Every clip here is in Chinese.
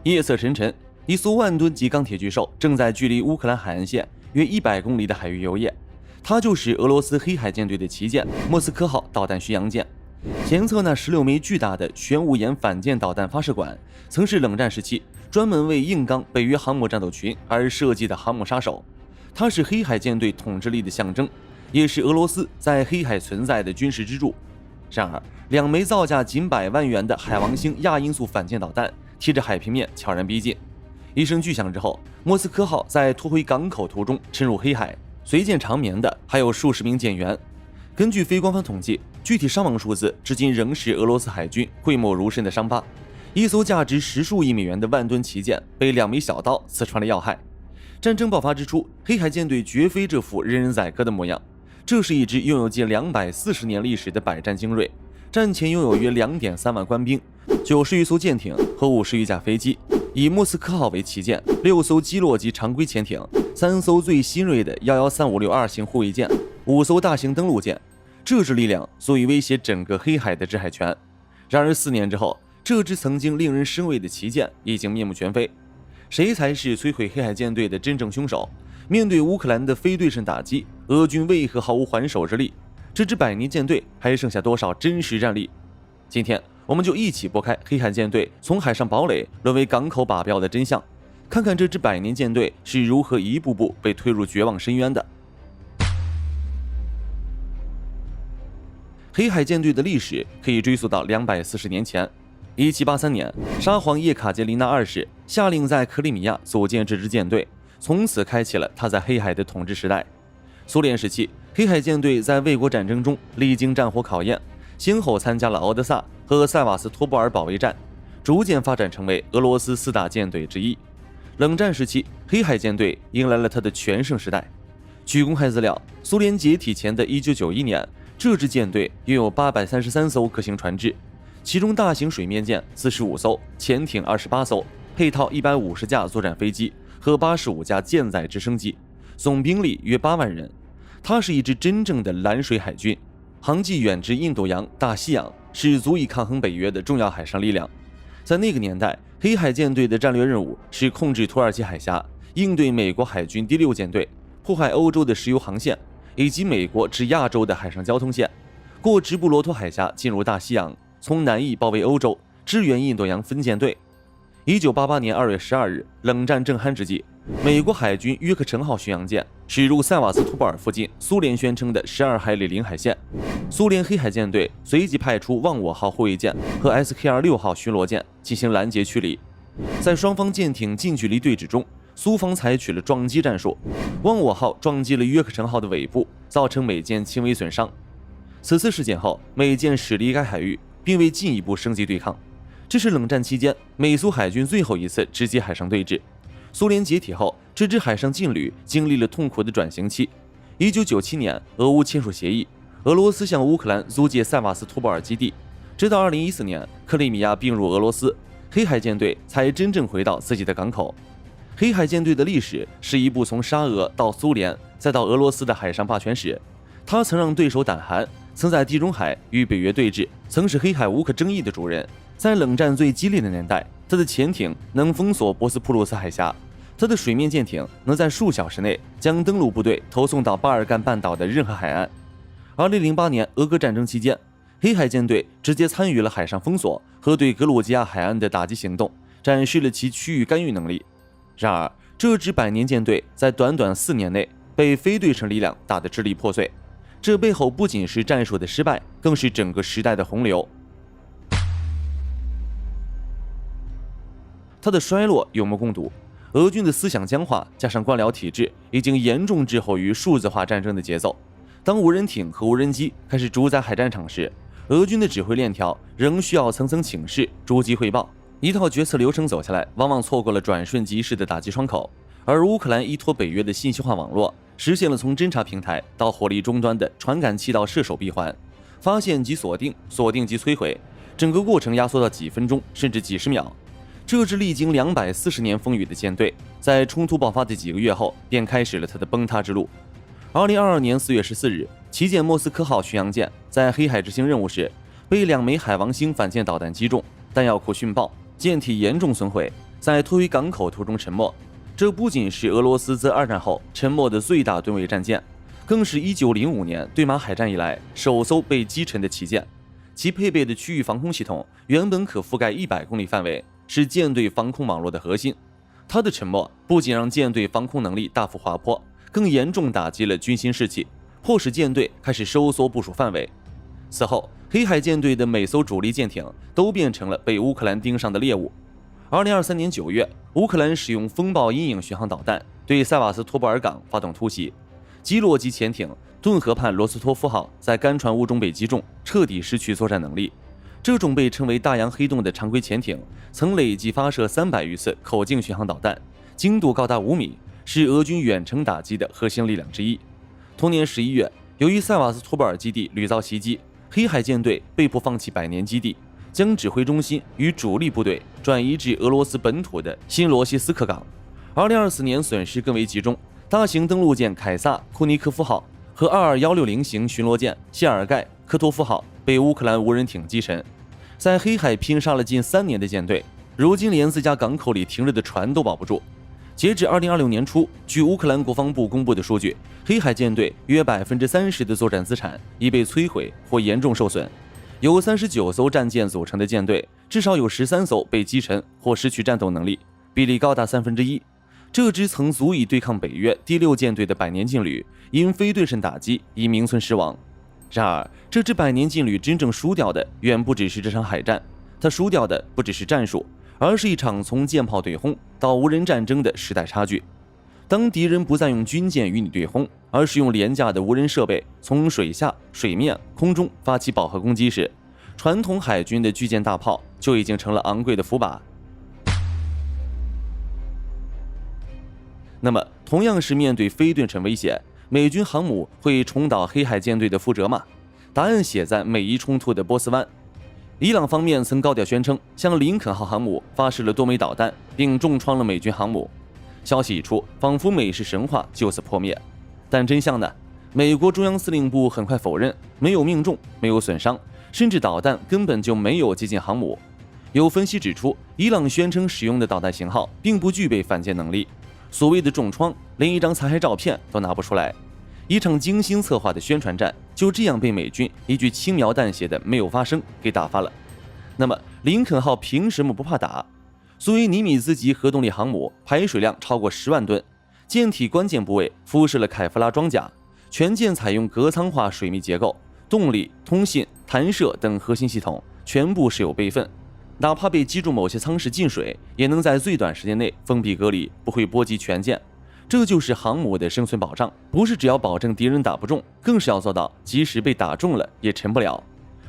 夜色沉沉，一艘10000吨级鋼鐵巨獸正在距離烏克蘭海岸線約100公里的海域游曳。它就是俄羅斯黑海艦隊的旗艦莫斯科號導彈巡洋艦。前側那16枚巨大的玄武岩反艦導彈發射管，曾是冷戰時期專門為硬剛北約航母戰鬥群而設計的航母殺手。它是黑海艦隊統治力的象徵，也是俄羅斯在黑海存在的軍事支柱。然而，2枚造價僅100萬元的海王星亞音速反艦導彈貼着海平面悄然逼近。一聲巨響之後，莫斯科號在拖回港口途中沉入黑海，隨艦長眠的還有数十名艦員。根據非官方統計，具體傷亡數字至今仍是俄羅斯海軍諱莫如深的傷疤。一艘價值10數億美元的10000吨旗艦被2枚小刀刺穿了要害。戰爭爆發之初，黑海艦隊絕非這副人人宰割的模樣。這是一支擁有近240年歷史的百戰精銳，戰前擁有約2.3萬官兵，90餘艘艦艇和50餘架飛機，以莫斯科號為旗艦，6艘基洛級常規潛艇，3艘最新銳的11356-2型護衛艦，5艘大型登陸艦。這支力量足以威脅整個黑海的制海權。然而4年之後，這支曾經令人生畏的旗艦已經面目全非。誰才是摧毀黑海艦隊的真正兇手？面對烏克蘭的非對称打擊，俄軍為何毫無還手之力？這支100年艦隊還剩下多少真實戰力？今天我們就一起撥開黑海艦隊從海上堡壘淪為港口靶標的真相，看看這支100年艦隊是如何一步步被推入絕望深淵的。黑海艦隊的歷史可以追溯到240年前。1783年，沙皇叶卡捷琳娜2世下令在克里米亞組建這支艦隊，從此開啟了他在黑海的統治時代。蘇聯時期，黑海艦隊在衛國戰爭中歷經戰火考驗，先後參加了敖德薩和塞瓦斯托波爾保衛戰，逐漸發展成為俄羅斯4大艦隊之一。冷戰時期，黑海艦隊迎來了它的全盛時代。據公開資料，蘇聯解體前的1991年，這支艦隊擁有833艘可型船隻，其中大型水面艦45艘，潛艇28艘，配套150架作戰飛機和85架艦載直升機，總兵力約8萬人。它是一支真正的藍水海軍，航跡遠至印度洋、大西洋，是足以抗衡北約的重要海上力量。在那個年代，黑海艦隊的戰略任務是控制土耳其海峽，應對美國海軍第6艦隊，破壞歐洲的石油航線，以及美國至亞洲的海上交通線，過直布羅陀海峽進入大西洋，從南翼包圍歐洲，支援印度洋分艦隊。1988年2月12日，冷戰正酣之際，美國海軍约克城號巡洋艦駛入塞瓦斯托波爾附近蘇聯宣稱的12海里領海線，蘇聯黑海艦隊隨即派出忘我號護衛艦和 SKR-6 號巡邏艦進行攔截驅離。在雙方艦艇近距離對峙中，蘇方採取了撞擊戰術，忘我號撞擊了約克城號的尾部，造成美艦輕微損傷。此次事件後，美艦駛離該海域，並未進一步升級對抗。這是冷戰期間美蘇海軍最後一次直接海上對峙。蘇聯解體後，這支海上勁旅經歷了痛苦的轉型期。1997年，俄烏簽署協議，俄羅斯向烏克蘭租借塞瓦斯托波爾基地，直到2014年，克里米亞併入俄羅斯，黑海艦隊才真正回到自己的港口。黑海艦隊的歷史是一部從沙俄到蘇聯再到俄羅斯的海上霸權史。他曾讓對手膽寒，曾在地中海與北約對峙，曾是黑海无可争議的主人。在冷戰最激烈的年代，他的潛艇能封鎖博斯普魯斯海峽，他的水面艦艇能在数小時內將登陸部隊投送到巴爾幹半島的任何海岸。2008年俄戈戰爭期间，黑海艦隊直接參與了海上封鎖和對格魯吉亞海岸的打擊行動，展示了其區域干預能力。然而，這支100年艦隊在短短4年內被非對稱力量打得支離破碎，這背後不僅是戰術的失敗，更是整個時代的洪流。它的衰落有目共睹，俄軍的思想僵化加上官僚體制已經嚴重滯後於數字化戰爭的節奏。當無人艇和無人機開始主宰海戰場時，俄軍的指揮鏈條仍需要層層請示、逐級匯報，一套決策流程走下來，往往錯過了轉瞬即逝的打擊窗口。而烏克蘭依托北約的信息化網絡，實現了從偵察平台到火力終端的傳感器到射手閉環，發現即鎖定，鎖定即摧毀，整個過程壓縮到幾分鐘甚至幾十秒。這支歷經240年風雨的艦隊，在衝突爆發的幾個月後，便開始了它的崩塌之路。2022年4月14日，旗艦莫斯科號巡洋艦在黑海執行任務時，被2枚海王星反艦導彈擊中，彈藥庫殉爆，艦體嚴重損毀，在退回港口途中沉没。這不僅是俄羅斯自二戰後沉沒的最大噸位戰艦，更是1905年對馬海戰以來首艘被擊沉的旗艦。其配備的區域防空系統原本可覆蓋100公里範圍，是艦隊防空網絡的核心。它的沉沒不僅讓艦隊防空能力大幅滑坡，更嚴重打擊了軍心士氣，迫使艦隊開始收縮部署範圍。此後，黑海艦隊的每艘主力艦艇都變成了被烏克蘭盯上的獵物。2023年9月，烏克蘭使用風暴陰影巡航導彈對塞瓦斯托波爾港發動突襲，基洛级潛艇頓河畔羅斯托夫號在乾船塢中被擊中，徹底失去作戰能力。這種被稱為大洋黑洞的常規潛艇，曾累計發射300餘次口徑巡航導彈，精度高達5米，是俄軍遠程打擊的核心力量之一。同年11月，由於塞瓦斯托波爾基地屢遭袭擊，黑海舰队被迫放棄百年基地，將指揮中心与主力部隊轉移至俄羅斯本土的新羅西斯克港。2024年損失更為集中，大型登陸艦凱撒庫尼科夫號和22160型巡邏艦謝爾蓋科托夫號被烏克蘭無人艇擊沉。在黑海拼殺了近3年的艦隊，如今連自家港口裡停着的船都保不住。截至2026年初，據烏克蘭國防部公布的數据，黑海艦隊約30%的作戰資產已被摧毀或嚴重受損。由39艘戰艦組成的艦隊，至少有13艘被擊沉或失去戰鬥能力，比例高達1/3。這支曾足以對抗北約第6艦隊的百年勁旅，因非對稱打擊已名存實亡。然而，這支百年勁旅真正輸掉的遠不只是這場海戰，它輸掉的不只是戰術，而是一場從艦炮對轟到無人戰爭的時代差距。當敵人不再用軍艦與你對轟，而是用廉價的無人設備從水下、水面、空中發起飽和攻擊時，傳統海軍的巨艦大炮就已經成了昂貴的福把。那麼，同樣是面對非对称威脅，美軍航母會重蹈黑海艦队的覆轍嗎？答案寫在美伊衝突的波斯灣。伊朗方面曾高調宣稱，向林肯號航母發射了多枚導彈，並重創了美軍航母。消息一出，仿佛美式神話就此破滅。但真相呢？美國中央司令部很快否認，沒有命中，沒有損傷，甚至導彈根本就沒有接近航母。有分析指出，伊朗宣稱使用的導彈型號並不具備反艦能力，所謂的重創，連一張殘骸照片都拿不出來。一場精心策劃的宣傳戰就這樣被美軍一句輕描淡寫的沒有發生給打發了。那麼林肯號憑什麼不怕打？作為尼米茲級核動力航母，排水量超過10萬噸，艦體關鍵部位敷設了凱夫拉裝甲，全艦採用隔艙化水密結構，動力、通信、彈射等核心系統全部設有備份，哪怕被擊中某些艙室進水，也能在最短時間內封閉隔離，不會波及全艦。這就是航母的生存保障，不是只要保證敵人打不中，更是要做到即使被打中了也沉不了。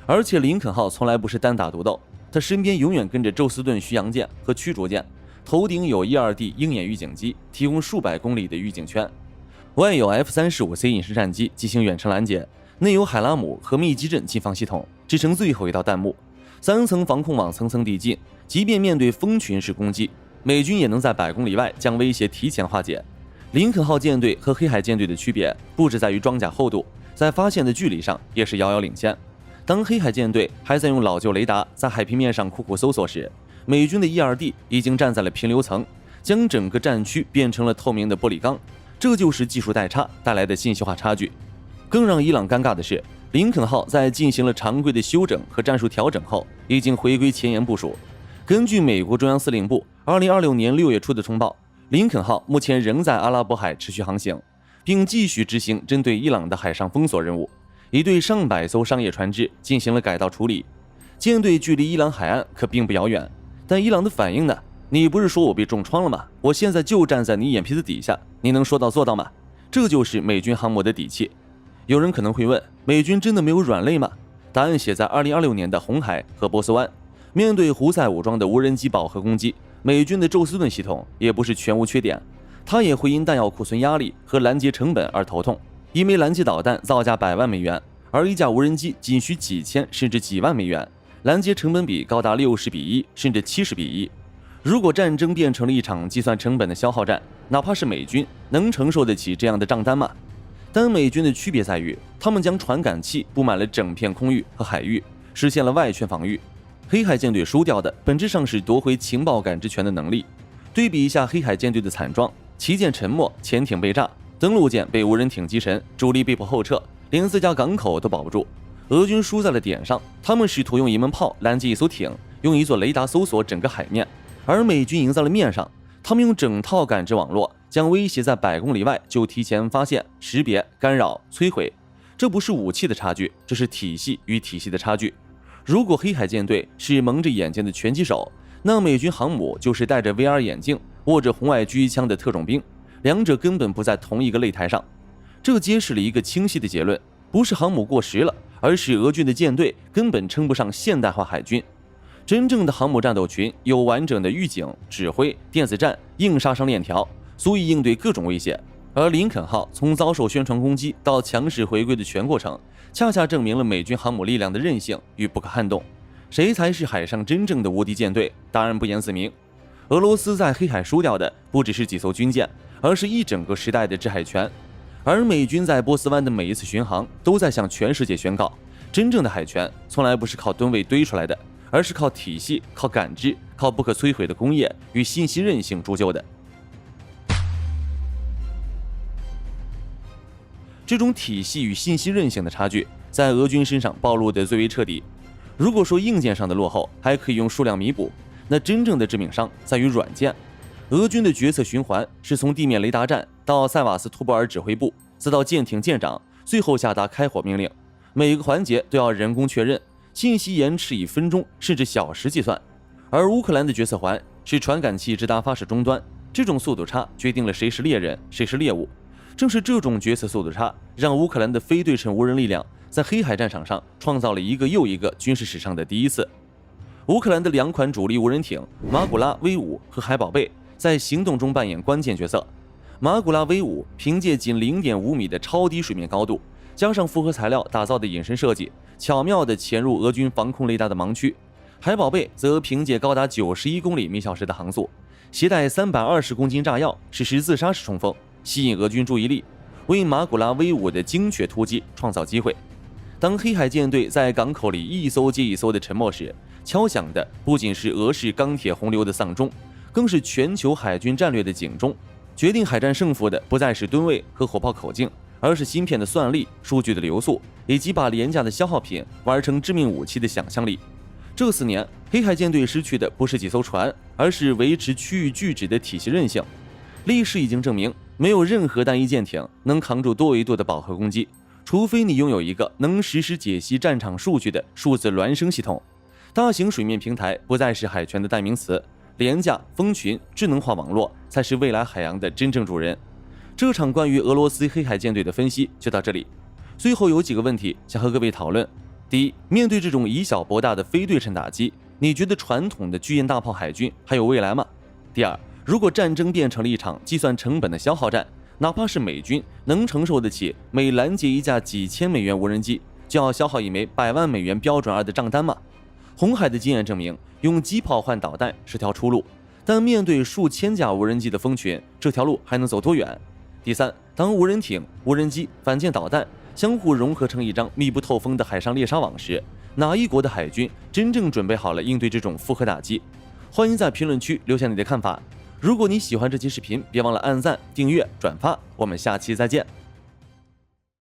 而且林肯号從來不是单打獨鬥，他身邊永遠跟着宙斯盾巡洋艦和驅逐艦，頭頂有1、2D 鷹眼預警機，提供數百公里的預警圈，外有 F-35C 隐身戰機進行遠程攔截，內有海拉姆和密集陣近防系統支撐最後一道彈幕，3層防控網層層遞進，即便面對蜂群式攻擊，美軍也能在100公里外将威脅提前化解。林肯號艦隊和黑海艦隊的區別不只在於裝甲厚度，在發現的距離上也是遙遙領先。當黑海艦队還在用老舊雷達在海平面上苦苦搜索時，美軍的 1、2D 已經站在了平流層，將整個戰區變成了透明的玻璃缸。這就是技術代差帶來的信息化差距。更讓伊朗尷尬的是，林肯號在進行了常規的休整和戰術調整後，已經回歸前沿部署。根據美國中央司令部2026年6月初的通報，林肯號目前仍在阿拉伯海持續航行，並繼續執行針對伊朗的海上封鎖任務，已對上百艘商業船只進行了改道處理。艦隊距離伊朗海岸可並不遙遠，但伊朗的反應呢？你不是說我被重創了嗎？我現在就站在你眼皮子底下，你能說到做到嗎？這就是美軍航母的底氣。有人可能會問，美軍真的沒有軟肋嗎？答案寫在2026年的紅海和波斯灣。面對胡塞武裝的無人機飽和攻擊，美軍的宙斯盾系統也不是全無缺点，它也會因彈藥庫存壓力和攔截成本而頭痛。一枚攔截導彈造價100萬美元，而一架無人機僅需幾千甚至幾萬美元，攔截成本比高達60:1甚至70:1。如果戰爭變成了一場計算成本的消耗戰，哪怕是美軍能承受得起這樣的賬單嗎？但美軍的區別在於，他們將傳感器布滿了整片空域和海域，實現了外圈防禦。黑海艦隊輸掉的本質上是奪回情報感知權的能力，對比一下黑海艦隊的慘狀，旗艦沉沒，潛艇被炸，登陸艦被無人艇擊沉，主力被迫後撤，連4家港口都保不住。俄軍輸在了點上，他們試圖用1門炮攔截一艘艇，用1座雷達搜索整個海面，而美軍贏在了面上，他們用整套感知網絡將威脅在100公里外就提前發現、識別、干擾、摧毀。這不是武器的差距，這是體系與體系的差距。如果黑海艦隊是蒙着眼睛的拳擊手，那美軍航母就是戴着 VR 眼鏡、握着红外狙擊槍的特種兵，兩者根本不在同一個擂台上。這揭示了一個清晰的結論：不是航母過時了，而是俄軍的艦隊根本稱不上現代化海軍。真正的航母戰鬥群有完整的預警、指揮、電子戰、硬殺傷鏈條，足以應對各種威脅。而林肯號從遭受宣傳攻擊到強勢回歸的全過程，恰恰證明了美軍航母力量的韌性與不可撼動。誰才是海上真正的无敌艦隊？答案不言自明。俄羅斯在黑海輸掉的不只是幾艘軍艦，而是一整個時代的制海權。而美軍在波斯灣的每一次巡航，都在向全世界宣告：真正的海權從來不是靠吨位堆出來的，而是靠體系、靠感知、靠不可摧毀的工業與信息韌性铸就的。這種體系與信息韌性的差距，在俄軍身上暴露得最為徹底。如果說硬件上的落後還可以用數量彌補，那真正的致命傷在於軟件。俄軍的決策循環是從地面雷達站到塞瓦斯托波爾指揮部，再到艦艇艦長，最後下達開火命令，每個環節都要人工確認，信息延遲以分鐘甚至小時計算。而烏克蘭的決策環是傳感器直達發射終端，這種速度差決定了誰是獵人，誰是獵物。正是這種決策速度差，讓烏克蘭的非對稱無人力量在黑海戰場上創造了一個又一個軍事史上的第一次。烏克蘭的2款主力無人艇馬古拉 V5 和海寶貝在行動中扮演關鍵角色。馬古拉 V5 憑借僅 0.5 米的超低水面高度，加上複合材料打造的隱身設計，巧妙地潛入俄軍防空雷達的盲區。海寶貝則憑借高達91公里每小時的航速，攜帶320公斤炸藥，實施自殺式衝鋒，吸引俄軍注意力，為馬古拉 V5 的精確突擊創造機會。當黑海艦隊在港口裡一艘接一艘的沉沒時，敲響的不僅是俄式鋼鐵洪流的喪鐘，更是全球海軍戰略的警鐘。決定海戰勝負的不再是噸位和火炮口徑，而是芯片的算力、數據的流速，以及把廉價的消耗品玩成致命武器的想象力。這4年，黑海艦隊失去的不是幾艘船，而是維持區域拒止的體系韌性。歷史已經證明，沒有任何單一艦艇能扛住多維度的飽和攻擊，除非你擁有一個能實時解析戰場數據的數字孿生系統。大型水面平台不再是海權的代名詞，廉價、蜂群、智能化網絡才是未來海洋的真正主人。這場關於俄羅斯黑海艦隊的分析就到這裡。最後有幾個問題想和各位討論。第一，面對這種以小博大的非對稱打擊，你覺得傳統的巨艦大炮海軍還有未來嗎？第二，如果戰爭變成了一場計算成本的消耗戰，哪怕是美軍能承受得起每攔截一架幾千美元無人機就要消耗一枚100萬美元標準2的賬單嗎？紅海的經驗證明，用機炮換導彈是條出路，但面對數千架無人機的蜂群，這條路還能走多遠？第三，當無人艇、無人機、反艦導彈相互融合成一張密不透風的海上獵殺網時，哪一國的海軍真正準備好了應對這種複合打擊？歡迎在評論區留下你的看法。如果你喜歡這期視頻，別忘了按讚、訂閱、轉發。我們下期再見。